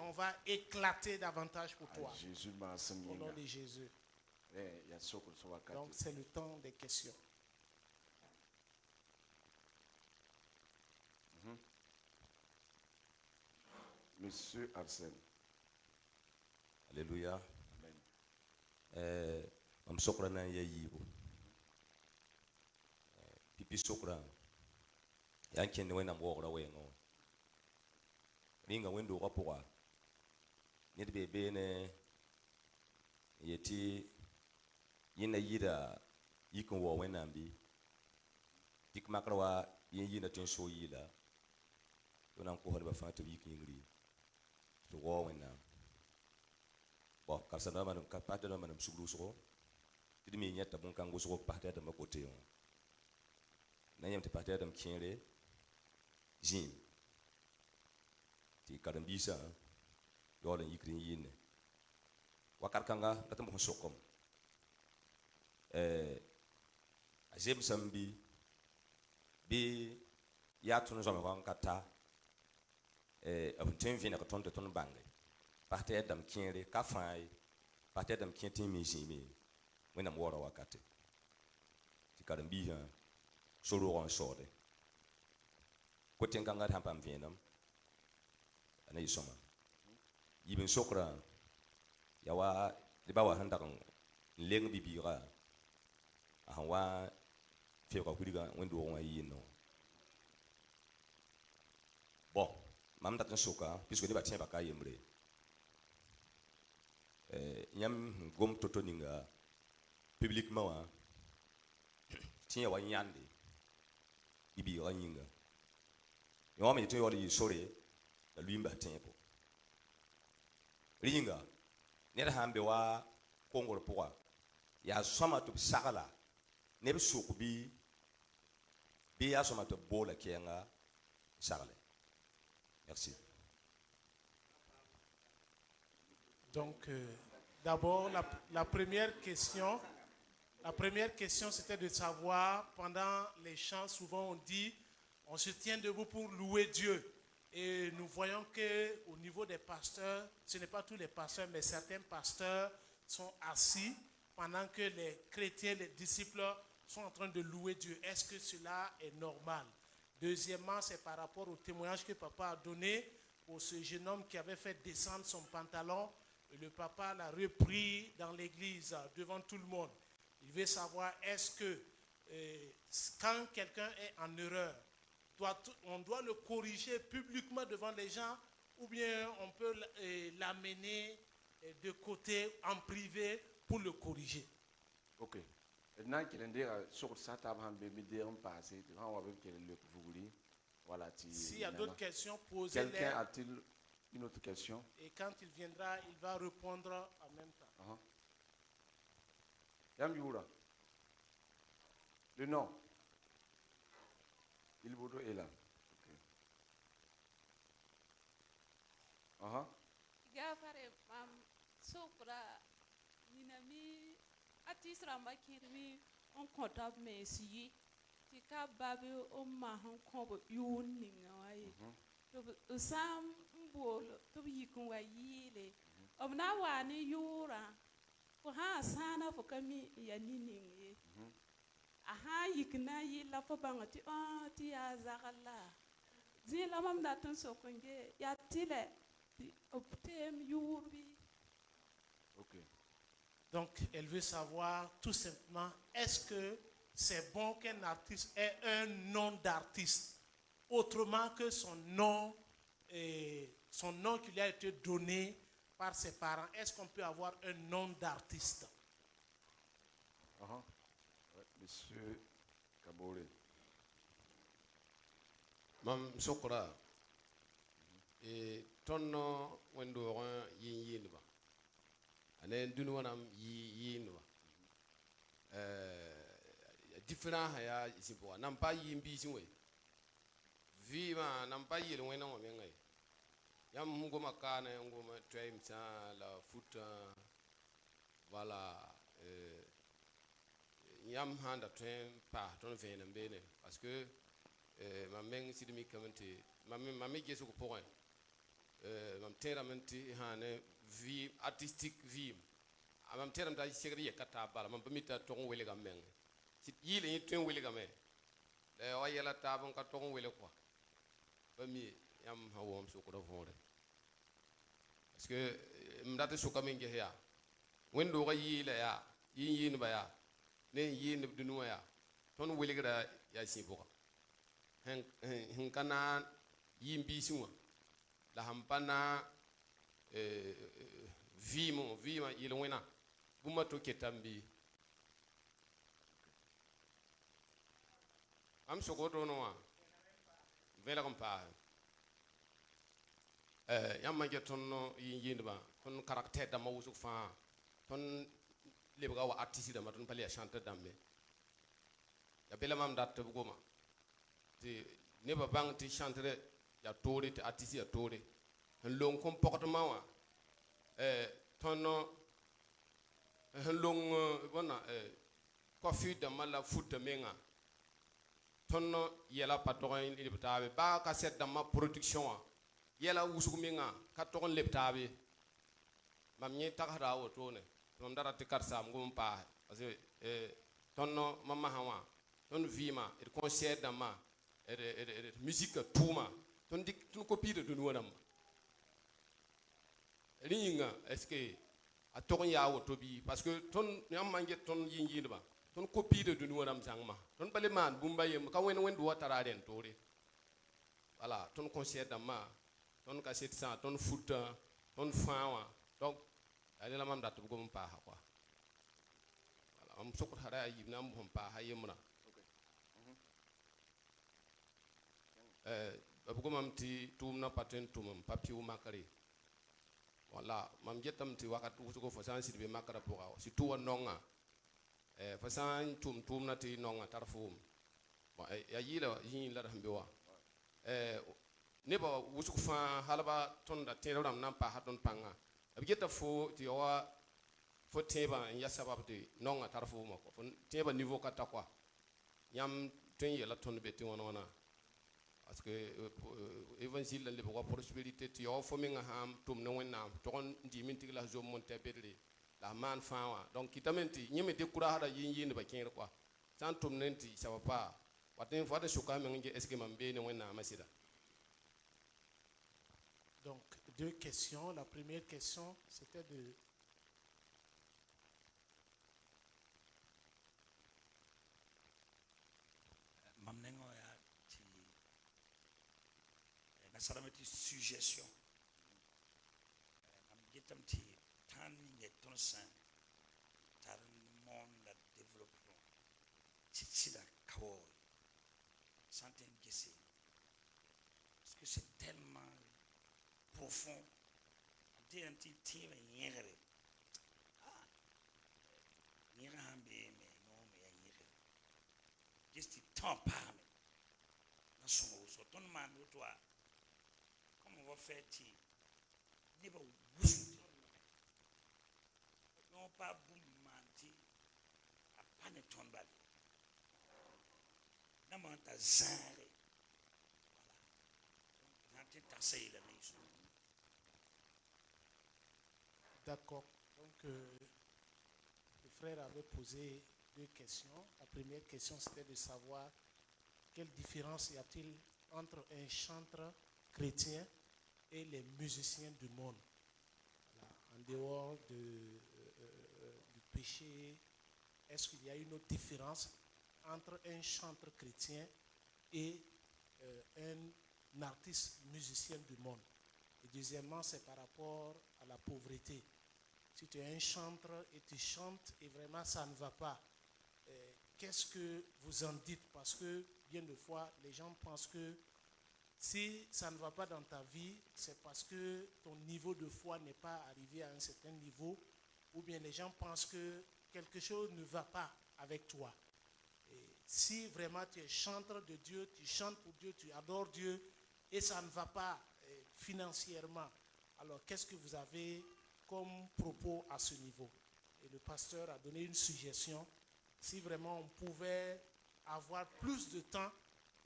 on va éclater davantage pour toi. Jésus m'a Au nom de Jésus. Donc c'est le temps des questions. Monsieur Arsène. Alléluia. Amen. Am sokra na ya yibo. Pipi sokra. Yan ken wena mwora wengo. Ringa wendo rapora. Nid bebe ne yeti yina yida yikon wo wenambi. Dik makrawa yin yina tin so yila. Don ko hol ba fatu yikin ngri. To wo wenam. Bon, quand ça donne un partenaire de madame Souglouso, il dit que bon quand vous partenaire de mon côté, n'ayant pas partenaire de me kienle, Jim, tu cadem bisa, doit y créer. Wakarkanga, t'as mon sokom. J'aime sambi, bi, ya tu nous avons kata, un temps vient à ton de ton bang. Partenaire d'am kienle, kafai, partenaire d'am kienti misimi, when I'm water wakate. Tu cadem bisa, solo en sorte. Koten kanga hampam vienam, ana isoma. Ibn sokra, yawa, de bawa handakang, leng bibira, ahawa, fera kudiga, wendo on yino. Bon, mam datan soka, puisque ne va tiens baka yembre. Yam gom totoninga publiquement tiens wa nyande ibi ranyinga yo me to yori sore la luimba tempo ringa ne hambe wa kongor poa ya soma to sagala ne be sukubi bi ya soma to bola kenga sagale. Merci. Donc, d'abord, la première question, c'était de savoir, pendant les chants, souvent on dit, on se tient debout pour louer Dieu. Et nous voyons qu'au niveau des pasteurs, ce n'est pas tous les pasteurs, mais certains pasteurs sont assis pendant que les chrétiens, les disciples sont en train de louer Dieu. Est-ce que cela est normal? Deuxièmement, c'est par rapport au témoignage que papa a donné pour ce jeune homme qui avait fait descendre son pantalon. Le papa l'a repris dans l'église devant tout le monde. Il veut savoir, est-ce que quand quelqu'un est en erreur, on doit le corriger publiquement devant les gens ou bien on peut l'amener de côté en privé pour le corriger? Ok. Maintenant, sur ça, s'il y a d'autres questions, posez-les. Quelqu'un a-t-il une autre question? Et quand il viendra, il va répondre en même temps. Yambiura. Le nom. Il Bodo est là. Gafare mam sopra minami atisra makirmi on kontab mesi ti ka babe o ma han ko yun ningawaye to sam mbol to yikun wa yile obna wani yura ko ha sana fo kami ya nininge aha yikna yila fo bangati ti ya zakalla zila mam datun sokonge ya tile obtem yurbi. Ok. Donc elle veut savoir tout simplement, est-ce que c'est bon qu'un artiste ait un nom d'artiste autrement que son nom qui lui a été donné par ses parents? Est-ce qu'on peut avoir un nom d'artiste? Monsieur Kabore. Mam sokra et tonno wendo yin ba anen dunu wanam yin ba different haya isipo nam pa yin bi sinwe vi ma nam pa yin wena mo mengai yam ngo makana ngo ma traim sa la foot voilà yam handa train pa ton vena bene parce que ma meng sidimi kamante ma me gesu ko point mam tẽedame tɩ sãne vɩɩm artistique vɩɩm mam tẽedame t'a segd yɛka taab bala mam pa mi t'a tog n welga meng tɩ yɩɩl yẽ tõe n welgame la wa yɛla taab n ka tog n welg kɔa pa mi yãmb sã wʋm sʋkda võore parce que m dat sʋkame n ges yaa wẽnd-doogã yɩɩla yaa yɩn-yɩɩnba yaa ne n yɩɩnb dũni wã yaa tõnd welgra yaa sĩ-bʋga sẽn ka na yɩɩn-biisẽ wã la sẽn pa na vɩɩmã yel-wẽna bũmba to keta n bɩ mam sʋk wotone wã vẽlg n paase yãmb man get tõnd yɩn-yɩɩndbã tõnd caractère dãmbã wʋsg fãa tõnd lebga wa artiste dãmbã tõnd pa le yaa chanteur dãmbe ya bela mam dat tɩ b goma tɩ nebã bãng tɩ chantre yaa toore tɩ artiste yaa toore n long kom-pogdmã wã tõnd sẽn long bõna coiffure dãmbã la futa menga tõnd yɛla pa tog n leb taabe baa kaset dãmbã production wã yɛla wʋsg menga ka tog n leb taabe mam yẽ tagsda a wotone tɩ mam da rat tɩ kart-saam gom n paase parce que tõnd mammasã wã tõnd vɩɩmã d concert dãmbã d musique tʋʋma tõnd kopiida dũni wã dãmba rẽ yĩnga est ce que a tog n yaa woto bɩ parce que tõnd yãmb man get tõnd yĩn-yɩɩdbã tõnd kopiida dũni wã dãmb zãng masã tõnd pa le maan bũmba yem ka wẽnd wẽnd wa tara a rẽn toore voilà tõnd concert dãmbã tõnd kaset sã tõnd futã tõnd fãa wã donc yaa rẽla mam dat tɩ b gom n paasa kɔa voilà mam sʋkd ra yaa yib na n bõs n paasa yembrã b gomam tɩ tʋʋmdã pa tõe n tʋm n pa pɩʋ makre wala mam getame tɩ wakat wʋsgo fo sã n sɩd be makrã pʋga surtout wa nonga fo sã n tʋm tʋʋmdã tɩ nonga tar foom yaa yɩɩla yĩin la d sẽn be wa nebã wʋsg fãa halba tõnda tẽedb rãmb na n paasa tõnd pãnga b geta fo tɩ ya wa fo tẽebã n ya sabab tɩ nonga tar foomã kɔ fo tẽebã niveau ka ta kɔa yãmb tõe n yɛla tõnd be tɩ wãna parce que évangile la lebg wa prospérité tɩ ya wa fo menga sã n tʋm ne wẽnnaam tog n dɩɩme tɩg la zom n tɛ bedre la maan fãa wã donc kɩtame tɩ yẽ me découragera yɩn-yɩɩndbã kẽer kɔa sã n tʋm ne tɩ saba paa wat n sʋka meng n ge est ce que mam bee ne wẽnnaamã sɩda. Donc, deux questions. La première question, c'était de... Mamnengo ya ti nasarameti suggestion. Mam getam ti tan ni ton san tar monde de développement. Titsida kawo. Santen gese. Parce que c'est tellement profond. Dès un petit thème yéré. Ah. Yéré hambe mais non mais yéré. Juste temps par me. Dans son so ton man toi. Comment on va faire ti? Nebo wusu. Non pas boum manti. A pas ne ton bal. Namanta zare. D'accord. Donc, le frère avait posé deux questions. La première question, c'était de savoir quelle différence y a-t-il entre un chanteur chrétien et les musiciens du monde. Voilà. En dehors du péché, est-ce qu'il y a une autre différence entre un chanteur chrétien et un artiste musicien du monde? Et deuxièmement, c'est par rapport à la pauvreté. Si tu es un chanteur et tu chantes et vraiment ça ne va pas, qu'est-ce que vous en dites? Parce que bien de fois, les gens pensent que si ça ne va pas dans ta vie, c'est parce que ton niveau de foi n'est pas arrivé à un certain niveau, ou bien les gens pensent que quelque chose ne va pas avec toi. Et si vraiment tu es chanteur de Dieu, tu chantes pour Dieu, tu adores Dieu, et ça ne va pas financièrement, alors qu'est-ce que vous avez comme propos à ce niveau? Et le pasteur a donné une suggestion. Si vraiment on pouvait avoir plus de temps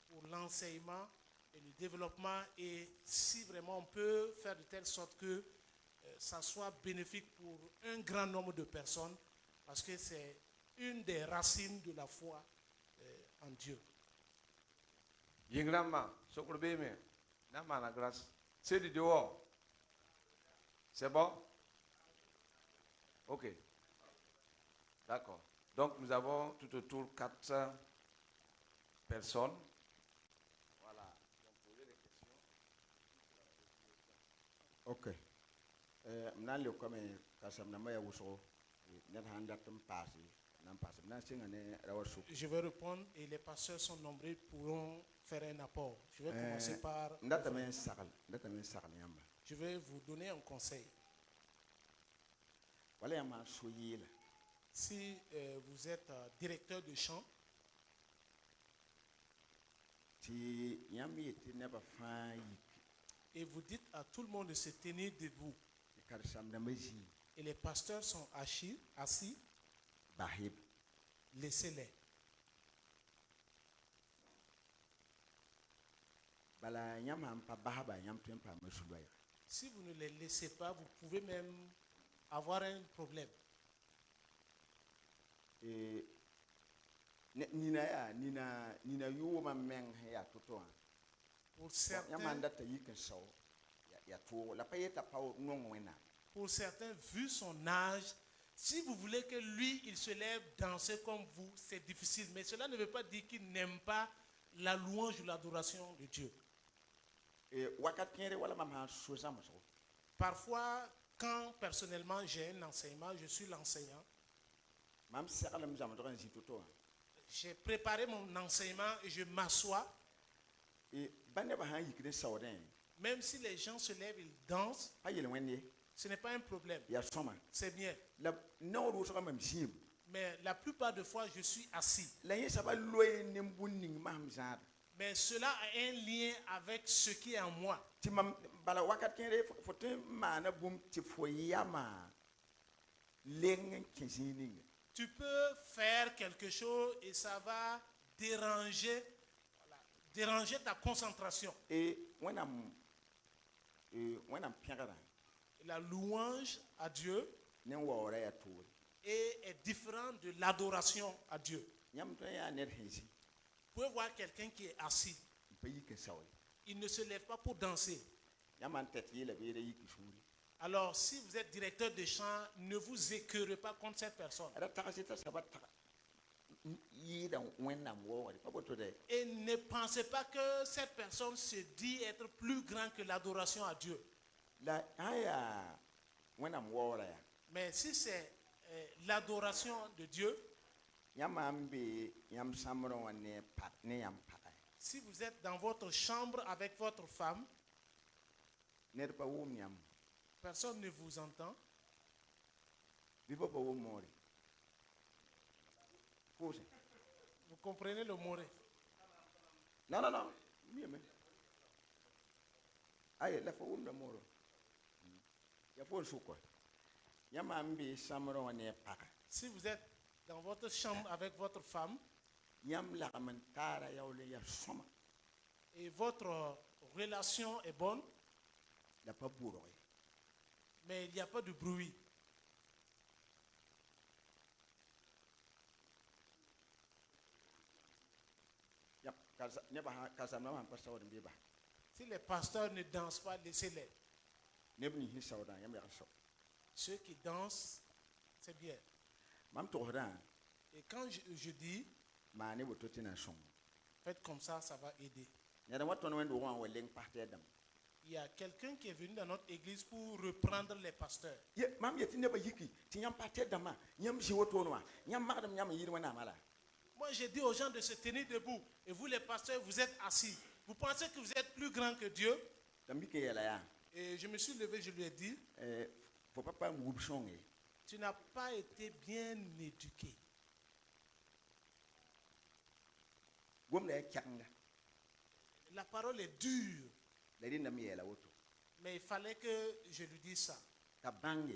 pour l'enseignement et le développement, et si vraiment on peut faire de telle sorte que ça soit bénéfique pour un grand nombre de personnes, parce que c'est une des racines de la foi en Dieu. Yingrama, sokro beme, nama na grâce. C'est du dehors. C'est bon? Ok. D'accord. Donc nous avons tout autour 400 personnes. Voilà. Donc poser des questions. Ok. Mna le comme kasam na maya wuso net handatum passi nan passi na singa ne rawasu. Je vais répondre et les pasteurs sont nombreux, ils pourront faire un apport. Je vais commencer par... Je vais vous donner un conseil. Wala ya ma soyi la. Si vous êtes directeur de chant, Ti yami eti neba fa yi et vous dites à tout le monde de se tenir debout, karsam na maji et les pasteurs sont assis, bahib. laissez-les. Bala yama ampa bahaba yam tempa masuloya. Si vous ne les laissez pas, vous pouvez même avoir un problème. Nina yuwa meng ya tutoa. Pour Yama certains, ndata yike so ya tuwa la payeta pa ngongwena. pour certains, vu son âge, si vous voulez que lui, il se lève danser comme vous, c'est difficile. Mais cela ne veut pas dire qu'il n'aime pas la louange ou l'adoration de Dieu. Wakatnyere wala mama soza maso. Parfois, quand personnellement j'ai un enseignement, je suis l'enseignant, Mam sekala mzama to nzi tutoa. j'ai préparé mon enseignement et je m'assois. Bande ba han yikre sawden. Même si les gens se lèvent, ils dansent, Pa yele wenye ce n'est pas un problème. ya soma. C'est bien. La no ru so mam sim. Mais la plupart des fois, je suis assis. La yesa ba loye nembunning mam zat. Mais cela a un lien avec ce qui est en moi. Ti mam bala wakatnyere fote mana bum ti foyama. Leng kinsining. Tu peux faire quelque chose et ça va déranger, déranger ta concentration. When I'm piangara. La louange à Dieu Ne wore ya tuwe. est différente de l'adoration à Dieu. Nyam to ya net hezi. Vous pouvez voir quelqu'un qui est assis. Pa yike sawi. Il ne se lève pas pour danser. Yaman tete la bere yike shuri. Alors, si vous êtes directeur de chant, ne vous écœurez pas contre cette personne. Ada takasita sabata. Yida wenna wo wari pa boto de. Et ne pensez pas que cette personne se dit être plus grand que l'adoration à Dieu. La aya wenna wo ya. Mais si c'est l'adoration de Dieu, Yamambe yam samro wane pat ne yam pat. si vous êtes dans votre chambre avec votre femme, Ne pa wo miam. personne ne vous entend, Bibo pa wo mori. Pose. vous comprenez le mot. Non. Mieme. Aye la fa wo moro. Ya fo suko. Yamambe samro wane pat. Si vous êtes dans votre chambre avec votre femme Yam la kamantara ya ole ya soma. et votre relation est bonne, La pa buro. mais il n'y a pas de bruit, Yap kaza ne ba kaza na man pa sawden be ba. si les pasteurs ne dansent pas, laissez-les. Ne bni hi sawdan yam ya so. Ceux qui dansent, c'est bien. Mam to hodan Et quand je dis, ma ne boto tina som. faites comme ça va aider. Ne da wato no wendo wan weleng parte dam. Il y a quelqu'un qui est venu dans notre église pour reprendre les pasteurs. Ye mam yeti ne ba yiki ti yam parte dama yam si woto no yam magdam yam yiri wana mala. Moi, j'ai dit aux gens de se tenir debout. Et vous, les pasteurs, vous êtes assis. Vous pensez que vous êtes plus grand que Dieu? Dambi ke yela ya. Et je me suis levé, je lui ai dit, Faut pas ngubshong e. tu n'as pas été bien éduqué. Gom la kyanga. La parole est dure, La dinda mi yela woto. mais il fallait que je lui dise ça Ta bange.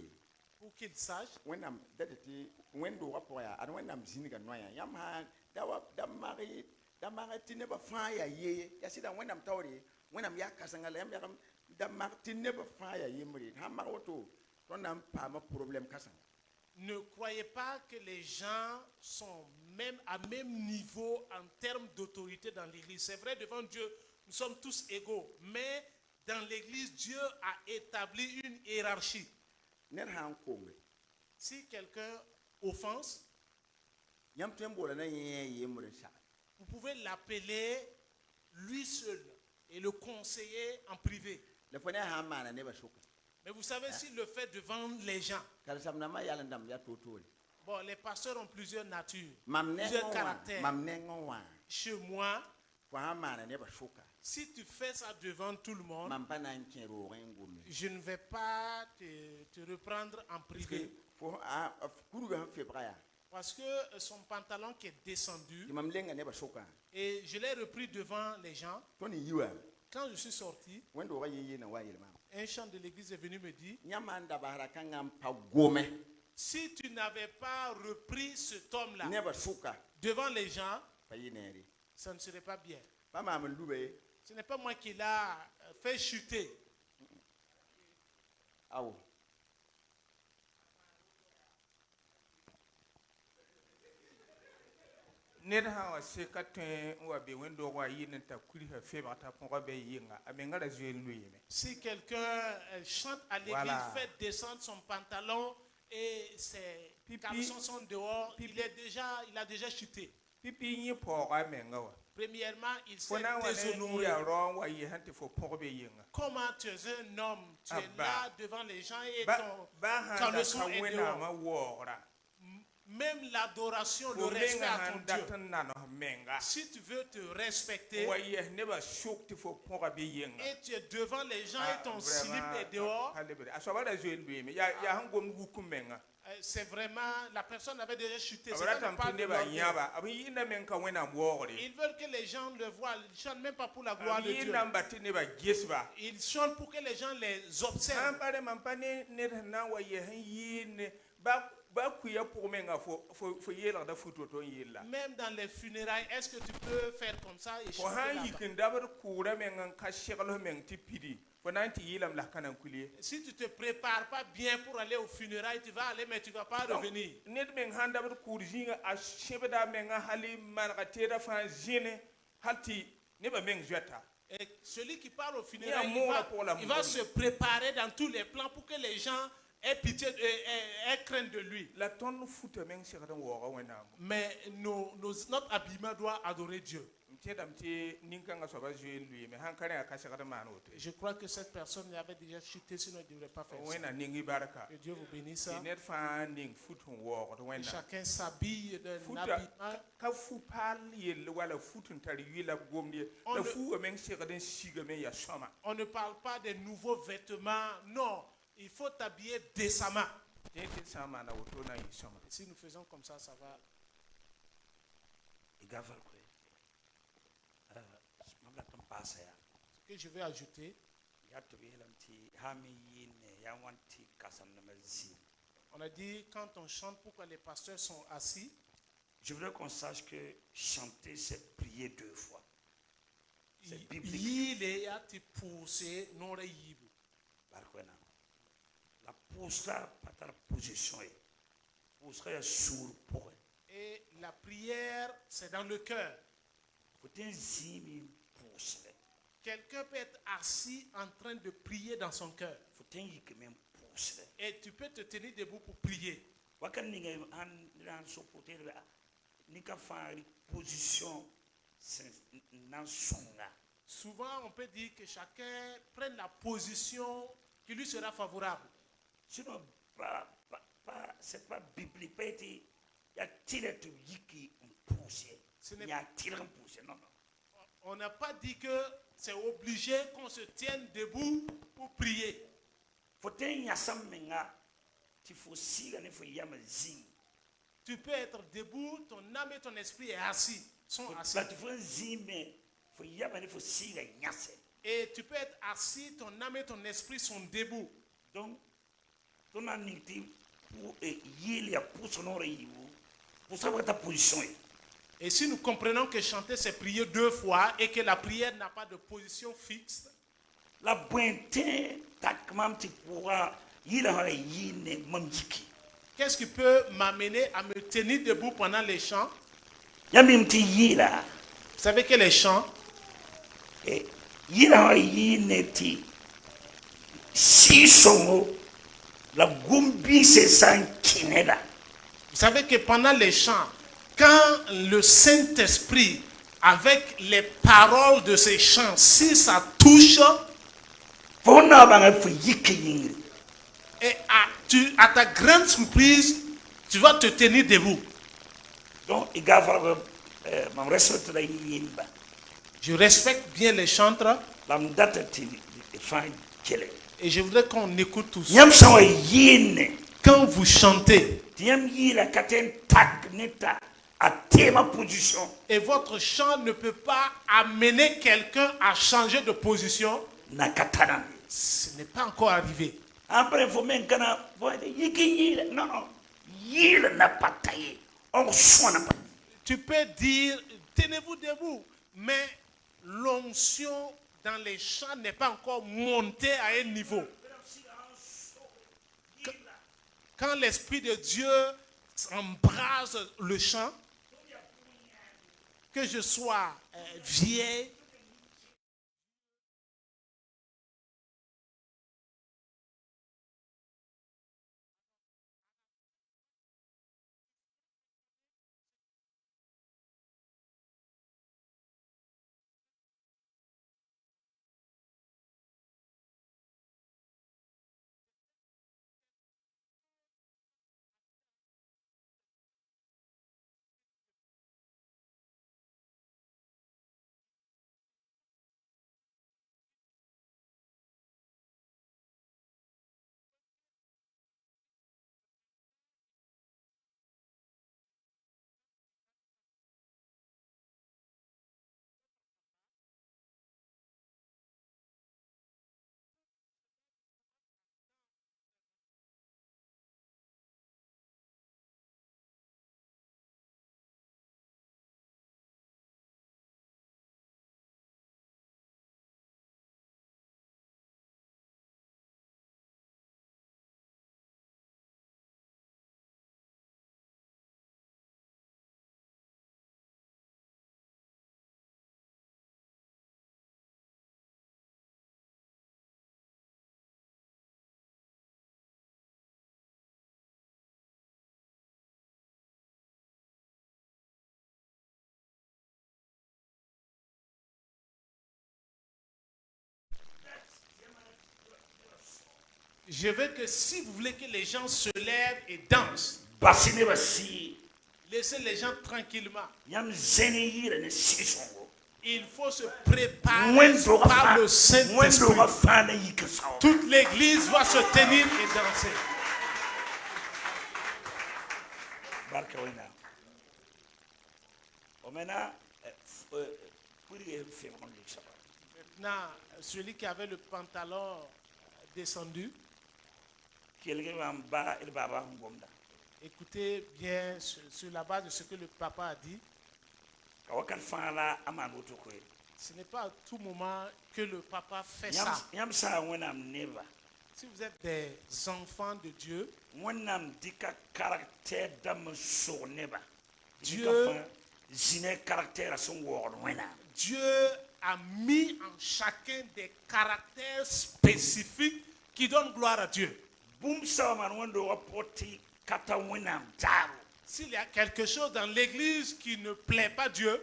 pour qu'il sache. Wendam dadati wendo wapo ya an wendam ziniga noya yam ha da mari da maga tinne ba fa ya ye ya sida wenam tawri wenam ya kasangala yam yakam da mag tinne ba fa ya yimri ha mag woto ton nam pa ma problème kasang. Ne croyez pas que les gens sont même à même niveau en termes d'autorité dans l'église. C'est vrai, devant Dieu, nous sommes tous égaux, mais dans l'église, Dieu a établi une hiérarchie. Ner ha ko Si quelqu'un offense, yam tembo na yimri sa vous pouvez l'appeler lui seul et le conseiller en privé. le fone ha mana ne ba shuka Mais vous savez, s'il le fait devant les gens, kala sam na ma yalla ndam ya totole bon, les pasteurs ont plusieurs natures, mam ne plusieurs ngwa caractères. mam ne ngwa Chez moi, fo ha mana ne ba shuka si tu fais ça devant tout le monde, mam pa nan kero ngum je ne vais pas te reprendre en parce que privé. fo a kuru ga fe braya Parce que son pantalon qui est descendu, mam lenga ne ba shuka et je l'ai repris devant les gens. to ni yiwa Quand je suis sorti, wendo ga yi na wa yelma un chant de l'église est venu me dire, nyamanda bahara kangam pa gome si tu n'avais pas repris cet homme-là ne ba shuka devant les gens, pa yineri ça ne serait pas bien. pa ma me lube Ce n'est pas moi qui l'a fait chuter. awo ned ha wa se ka tõe n wa be wẽn-doog wã yɩ n ta kulsã febg t'a põga bɩ yɩnga a menga ra zoeen lʋɩɩme Si quelqu'un chante à l'église, Voilà. fait descendre son pantalon et ses Pipi. caleçons sont dehors, Pipi. il a déjà chuté. pipi yẽ paooga a menga wa Premièrement, il fo s'est na n wa ne déshonoré. ya rao n wa yɩ sãn tɩ fo põg bɩ yɩnga Comment tu es un homme, tu Ah es bah. là devant les gens et ba ton sãn da caleçon ka est wẽnnaamã dehors. waoogra Même l'adoration, le fo respect menga à ton sãn dat Dieu. n nanos menga Si tu veux te n respecter wa yɛs nebã sok tɩ fo põga bɩ yɩnga et tu es devant les gens Ah, et ton vraiment, slip est dehors, ka lebd a soaba ra zoeen lʋɩɩme yaa sẽn gomd wuk n menga c'est vraiment, la personne avait déjà chuté. b C'est ratame pas tɩ de nebã l'ordre. yãba b yɩnda meng ka wẽnnaam waoogre Ils veulent que les gens le voient. Ils ne chantent même pas pour la gloire b de Dieu. yɩnda n ba tɩ nebã gesba Ils chantent pour que les gens les sãn observent. pa rẽmã pa ne ned sẽn na n wa yɛs n yɩɩne ba kuya pʋg menga fo yeelgda fut woto n yella Même dans les funérailles, est-ce que tu peux faire comme ça et fo chanter sãn là-bas? yik n dabd kʋʋra meng n ka segls meng tɩ pidi fo na n tɩ yɩlame la ka na n kulie Si tu ne te prépares pas bien pour aller aux funérailles, tu vas aller, mais tu ne vas pas revenir. ned meng sãn dabd kʋʋr zĩiga a sẽbda menga hal y manega teeda fãa zẽne hal tɩ nebã meng zoɛta Et celui qui parle aux funérailles, Il y a un mot pour la il va mort. se préparer dans tous les plans pour que les gens aient pitié, aient crainte de lui. la tõnd futa meng segd n waooga wẽnnaamo Mais notre habillement doit adorer Dieu. m tẽedame tɩ nin-kãngã soaba zoeen lʋɩɩme sãn ka rẽ a ka segd n maan woto Je crois que cette personne avait déjà chuté, sinon il ne devrait pas faire ça. wẽnna ning y barka Que Dieu vous bénisse. tɩ ned fãa ning fut sẽn waoogd Que wẽnnaam chacun s'habille d'un futa habillement. ka fu paal yell wala fut n tar yʋɩ la b gomd ye On la ne- fuuã meng segd n sigame n ya sõma On ne parle pas des nouveaux vêtements. Non, il faut t'habiller décemment. tẽ tɩ sã n maana woto na n yɩ sõma Et si nous faisons comme ça va. I gafal koy. Mabla tan pasa ya. Ce que je vais ajouter, Ya to be lam ti ha mi yin ya wanti kasam na mazi. on a dit quand on chante, pourquoi les pasteurs sont assis. Je voudrais qu'on sache que chanter c'est prier deux fois. C'est biblique. Yile ya ti poussé non re yibu. Barkwena. La postra patar position est. Postra ya sur pour. Et la prière, c'est dans le cœur. Faut un zimi postre. Quelqu'un peut être assis en train de prier dans son cœur. Faut un yik même postre. Et tu peux te tenir debout pour prier. Wakan ninga an supporter nika fa position nan songa. Souvent, on peut dire que chacun prenne la position qui lui sera favorable. Sinon c'est pas biblique. Pas été il y a tiré tout yiki poussé. Ce n'est Il y a tiré un poussé. Non non. On n'a pas dit que c'est obligé qu'on se tienne debout pour prier. Faut un yasam menga. Il faut siga ne faut yama zing. Tu peux être debout, ton âme et ton esprit est assis, sont assis. Il faut un zime. Faut yama ne faut siga nyase. Et tu peux être assis, ton âme et ton esprit sont debout. Donc ton aniti pour yili ya pousse non yibu. Pour savoir ta position. Et si nous comprenons que chanter c'est prier 2 fois et que la prière n'a pas de position fixe, la pointe takmam ti pourra yila yine mamjiki qu'est-ce qui peut m'amener à me tenir debout pendant les chants? yamim ti yila Vous savez que les chants, yila yine ti si songo la gumbi se sankinela. vous savez que pendant les chants, quand le Saint-Esprit, avec les paroles de ces chants, si ça touche, Fona banga fu yiki et à ta grande surprise, tu vas te tenir debout. donc il gafara mam respecte la yimba Je respecte bien les chantres lam data ti fa kele et je voudrais qu'on écoute tous. yam sawa yine Quand vous chantez yam yila katen tak neta à ma position et votre chant ne peut pas amener quelqu'un à changer de position, na katana ce n'est pas encore arrivé. après faut même kana yiki yila non yila n'a pas taillé on soin pas. Tu peux dire, tenez-vous debout, mais l'onction dans les chants n'est pas encore montée à un niveau. Quand l'Esprit de Dieu embrase le chant, que je sois vieille, je veux que si vous voulez que les gens se lèvent et dansent, basine basi laissez les gens tranquillement. yam zene yila ne sisongo Il faut se préparer mwendo par le ga Saint-Esprit. fana yiki sawo Toute l'église va se tenir et danser. barka wena omena pour y faire on le sait. Maintenant, celui qui avait le pantalon descendu, Quelqu'un va ba il baba ngomda écoutez bien sur la base de ce que le papa a dit. kawakal fala amano to ko Ce n'est pas à tout moment que le papa fait ça. yam sa wonam neva Si vous êtes des enfants de Dieu, wonam dika caractère dam so neba Dieu- zine caractère son word wena Dieu a mis en chacun des caractères spécifiques qui donnent gloire à Dieu. bum sa man wondo rapporti kata wonam taru S'il y a quelque chose dans l'église qui ne plaît pas Dieu,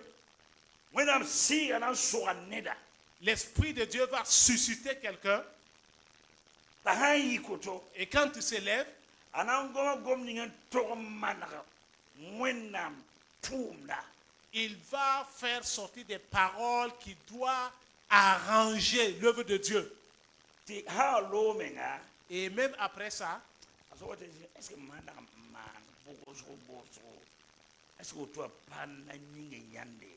wonam si anan so aneda l'Esprit de Dieu va susciter quelqu'un. ta hayi koto Et quand tu s'élèves, anan gom ningen to manaka wonam tumda il va faire sortir des paroles qui doivent arranger l'œuvre de Dieu. ti ha lo menga Et même après ça, aso wote est-ce que manda man boko so boso est-ce que toi pan na nyinge nyande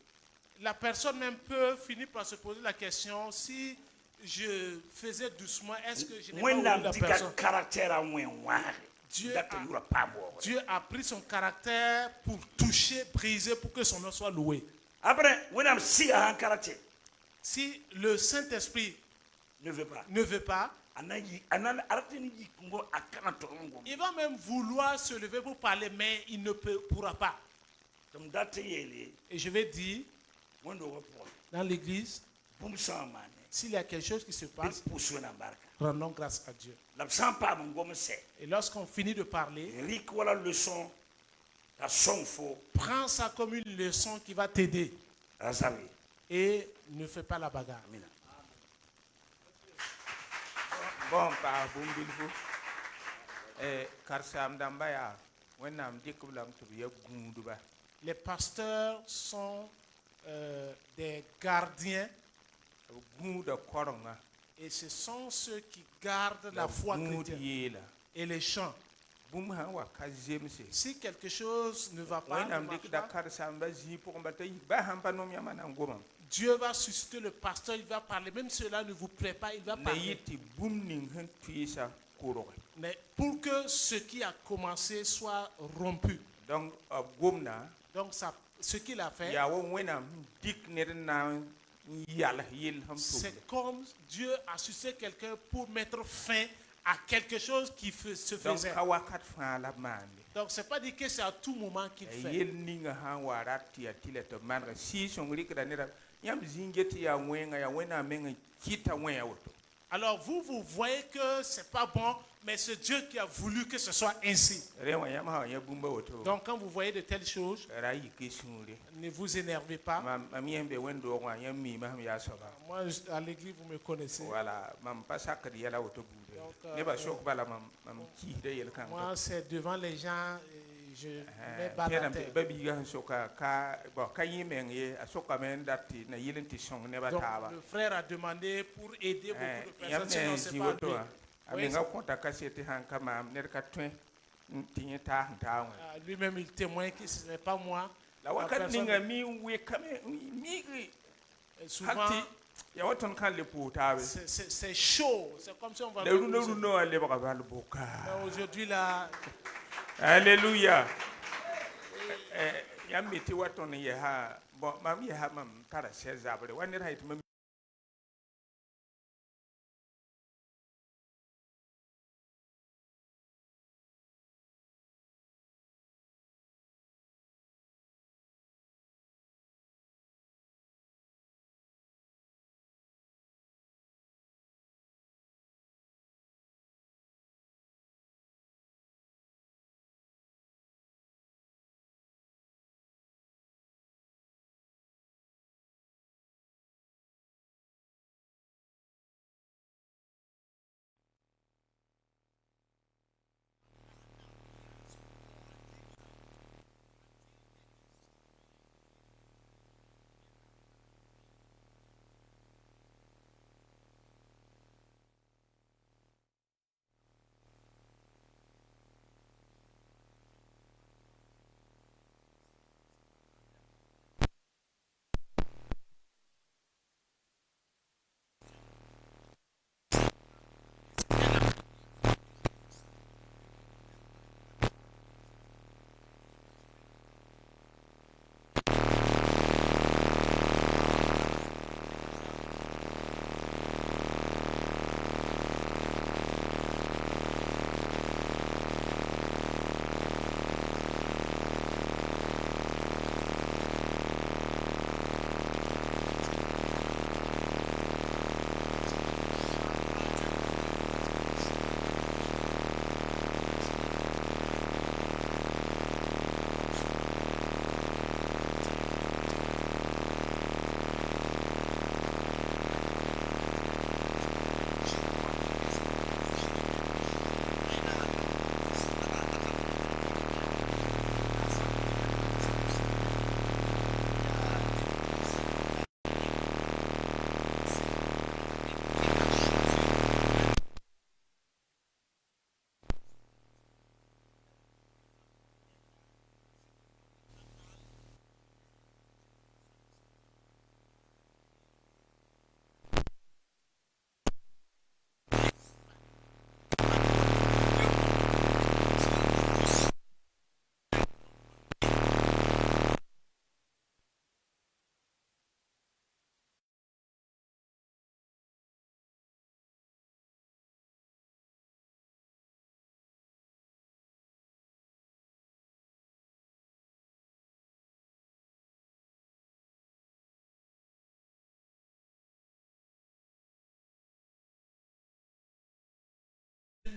la personne même peut finir par se poser la question, si je faisais doucement, est-ce que je n'ai pas oublié wonam la dika personne? caractère a wen ware Dieu a pris son caractère pour toucher, briser, pour que son nom soit loué. Après, when I'm see un caractère Si le Saint-Esprit ne veut pas, ne veut pas, il va même vouloir se lever pour parler, mais il ne pourra pas. Et je vais dire, dans l'église, s'il y a quelque chose qui se passe, rendons grâce à Dieu. Et lorsqu'on finit de parler, prends ça comme une leçon qui va t'aider. Et ne fais pas la bagarre. Bon, par Bumbilfou, Karsam Dambaya, when I'm Dikulam to be a Gunduba. Les pasteurs sont des gardiens. Et ce sont ceux qui gardent la foi chrétienne et les chants. Si quelque chose ne va pas, Dieu va susciter le pasteur, il va parler. Même si cela ne vous plaît pas, il va parler. Mais pour que ce qui a commencé soit rompu. Donc ça, ce qu'il a fait, c'est comme Dieu a suscité quelqu'un pour mettre fin à quelque chose qui se faisait. Donc c'est pas dit que c'est à tout moment qu'il fait. Alors vous voyez que c'est pas bon, mais c'est Dieu qui a voulu que ce soit ainsi. Donc quand vous voyez de telles choses, ne vous énervez pas. Moi à l'église vous me connaissez. Moi c'est devant les gens. Je mets bas la terre. Donc le frère a demandé pour aider beaucoup de personnes, sinon c'est pas lui. Lui-même il témoigne que ce n'est pas moi. Souvent c'est chaud, c'est comme si on va aujourd'hui là. Alléluia. Yamiti waton yeha bon mam yeha mam tara sezabre wanir hayt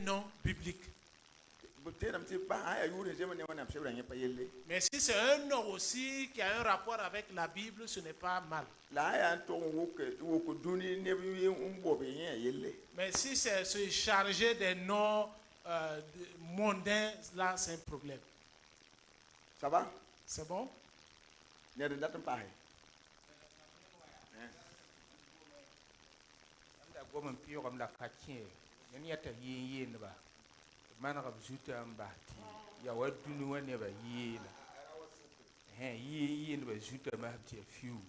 nom biblique. Mais si c'est un nom aussi qui a un rapport avec la Bible, ce n'est pas mal. Mais si c'est se charger des noms mondains, là c'est un problème. Ça va? C'est bon? Woman pure am la katie, and yet a ye in the bar. Man of Zuta and Bati, ya what do you never ye? Ye in the Zuta might a few.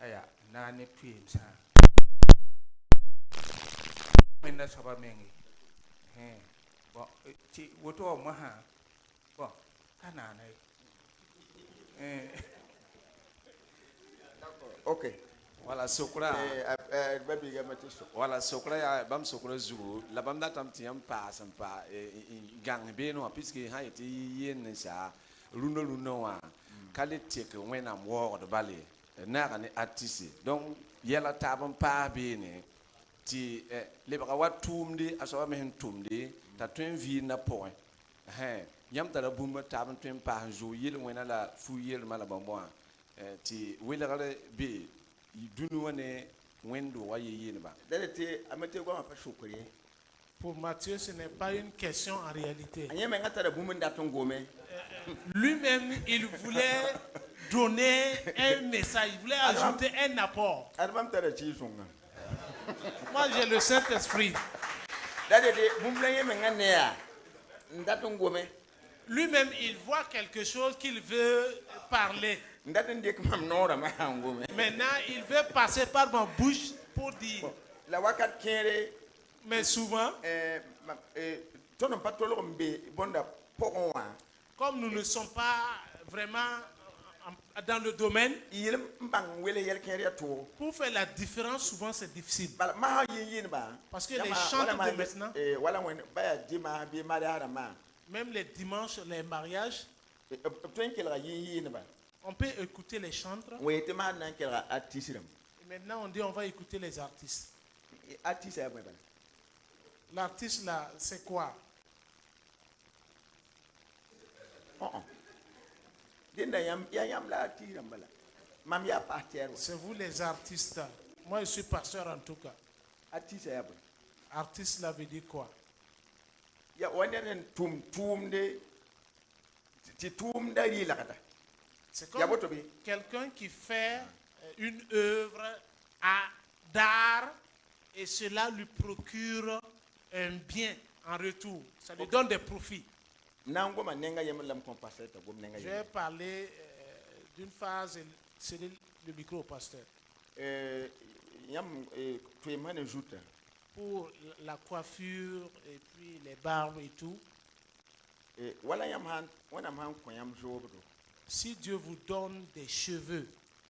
Aya, none twins, when that's about me. But what all Maha? Well, can I? Okay. Voilà, sokra. Voilà, sokra ya bam sokra zugo. La bam datam tiam pa sampa gang be no puisque ha eti yen sa luno wa. Kale tek when am war the valley. Na kan artiste. Donc yela tabam pa be ne ti le ba wa tumdi aso me hen tumdi ta twen vi na point. Yam tala bumba tabam twen pa zo yel wena la fu yel mala bambo ti welagale be Pour Matthieu, ce n'est pas une question en réalité. Lui-même, il voulait donner un message, il voulait ajouter un apport. Moi, j'ai le Saint-Esprit. Lui-même, il voit quelque chose qu'il veut parler. Maintenant, il veut passer par ma bouche pour dire. Mais souvent, comme nous ne sommes pas vraiment dans le domaine, pour faire la différence, souvent c'est difficile. Parce que les chants de maintenant, même les dimanches, les mariages, on peut écouter les chantres. Et maintenant, on dit on va écouter les artistes. L'artiste là, c'est quoi? C'est vous les artistes. Moi, je suis pasteur en tout cas. Artiste là veut dire quoi? C'est comme quelqu'un qui fait une œuvre d'art et cela lui procure un bien en retour. Ça lui donne des profits. Je vais parler d'une phase, c'est le micro au pasteur. Pour la coiffure et puis les barbes et tout. Si Dieu vous donne des cheveux